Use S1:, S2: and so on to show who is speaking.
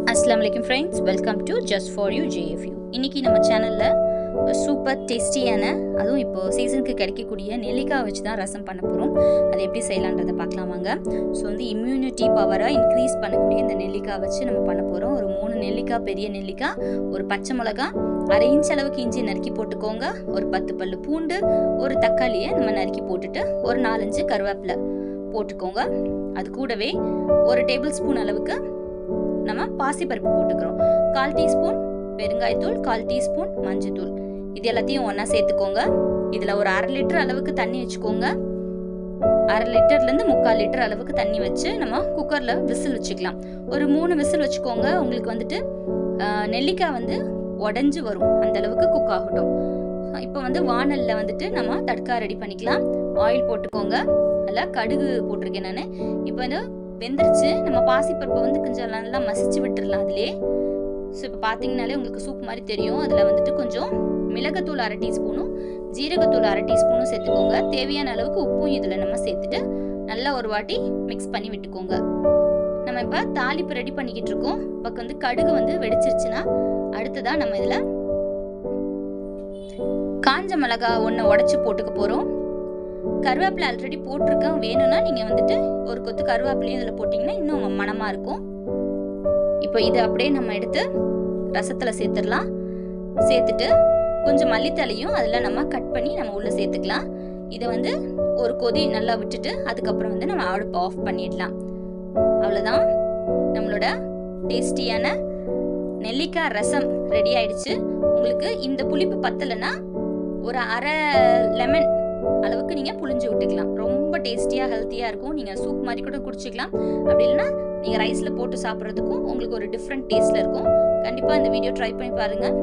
S1: அஸ்ஸலாமு அலைக்கும் friends, welcome to just for you JFU. இன்றைக்கி நம்ம சேனலில் சூப்பர் டேஸ்டியான, அதுவும் இப்போது சீசனுக்கு கிடைக்கக்கூடிய நெல்லிக்காய் வச்சு தான் ரசம் பண்ண போகிறோம். அது எப்படி செய்யலான்றதை பார்க்கலாம் வாங்க. ஸோ இம்யூனிட்டி பவராக இன்க்ரீஸ் பண்ணக்கூடிய இந்த நெல்லிக்காய் வச்சு நம்ம பண்ண போகிறோம். ஒரு 3 நெல்லிக்காய், பெரிய நெல்லிக்காய், ஒரு பச்சை மிளகா, 1/2 இன்ச் அளவுக்கு இஞ்சி நறுக்கி போட்டுக்கோங்க, ஒரு 10 பல்லு பூண்டு, ஒரு தக்காளியை நம்ம நறுக்கி போட்டுட்டு ஒரு 4-5 கருவேப்பிலை போட்டுக்கோங்க. அது கூடவே 1 டேபிள் ஸ்பூன் அளவுக்கு நம்ம பாசிப்பருப்பு போட்டுக்கிறோம். 1/4 டீஸ்பூன் பெருங்காயத்தூள், 1/4 டீஸ்பூன் மஞ்சத்தூள். இது எல்லாத்தையும் ஒன்றா சேர்த்துக்கோங்க. இதில் ஒரு 1/2 லிட்டர் அளவுக்கு தண்ணி வச்சுக்கோங்க. 1/2 லிட்டர்லேருந்து 3/4 லிட்டர் அளவுக்கு தண்ணி வச்சு நம்ம குக்கரில் விசில் வச்சுக்கலாம். ஒரு 3 விசில் வச்சுக்கோங்க. உங்களுக்கு நெல்லிக்காய் உடஞ்சி வரும், அந்த அளவுக்கு குக் ஆகட்டும். இப்போ வானலில் நம்ம தட்கா ரெடி பண்ணிக்கலாம். ஆயில் போட்டுக்கோங்க. அதில் கடுகு போட்டிருக்கேன் நான். இப்போ வெந்துருச்சு. நம்ம பாசிப்பருப்பை கொஞ்சம் நல்லா மசிச்சு விட்டுடலாம் அதிலே. ஸோ இப்போ பார்த்தீங்கனாலே உங்களுக்கு சூப் மாதிரி தெரியும். அதில் கொஞ்சம் மிளகுத்தூள் 1/2 டீஸ்பூனும் ஜீரகத்தூள் 1/2 டீஸ்பூனும் சேர்த்துக்கோங்க. தேவையான அளவுக்கு உப்பும் இதில் நம்ம சேர்த்துட்டு நல்லா ஒரு வாட்டி மிக்ஸ் பண்ணி விட்டுக்கோங்க. நம்ம இப்போ தாளிப்பு ரெடி பண்ணிக்கிட்டு இருக்கோம். இப்போ கடுகு வெடிச்சிருச்சுன்னா அடுத்ததாக நம்ம இதில் காஞ்ச மிளகா 1 உடச்சி போட்டுக்க போகிறோம். கருவேப்பிலை ஆல்ரெடி போட்டிருக்கேன். வேணும்னா நீங்கள் ஒரு கொத்து கருவேப்பிலையும் இதில் போட்டிங்கன்னா இன்னும் மணமாக இருக்கும். இப்போ இதை அப்படியே நம்ம எடுத்து ரசத்தில் சேர்த்துடலாம். சேர்த்துட்டு கொஞ்சம் மல்லித்தலையும் அதில் நம்ம கட் பண்ணி நம்ம உள்ளே சேர்த்துக்கலாம். இதை ஒரு கொதி நல்லா விட்டுட்டு அதுக்கப்புறம் நம்ம அடுப்பு ஆஃப் பண்ணிடலாம். அவ்வளோதான், நம்மளோட டேஸ்டியான நெல்லிக்காய் ரசம் ரெடி ஆயிடுச்சு. உங்களுக்கு இந்த புளிப்பு பத்தலைன்னா ஒரு 1/2 லெமன் அளவுக்கு நீங்கள் புளிஞ்சு விட்டுக்கலாம். ரொம்ப டேஸ்டியாக ஹெல்த்தியாக இருக்கும். நீங்கள் சூப் மாதிரி கூட குடிச்சிக்கலாம். அப்படி இல்லைன்னா நீங்கள் ரைஸில் போட்டு சாப்பிட்றதுக்கும் உங்களுக்கு ஒரு டிஃப்ரெண்ட் டேஸ்ட்டில் இருக்கும். கண்டிப்பாக இந்த வீடியோ ட்ரை பண்ணி பாருங்கள்.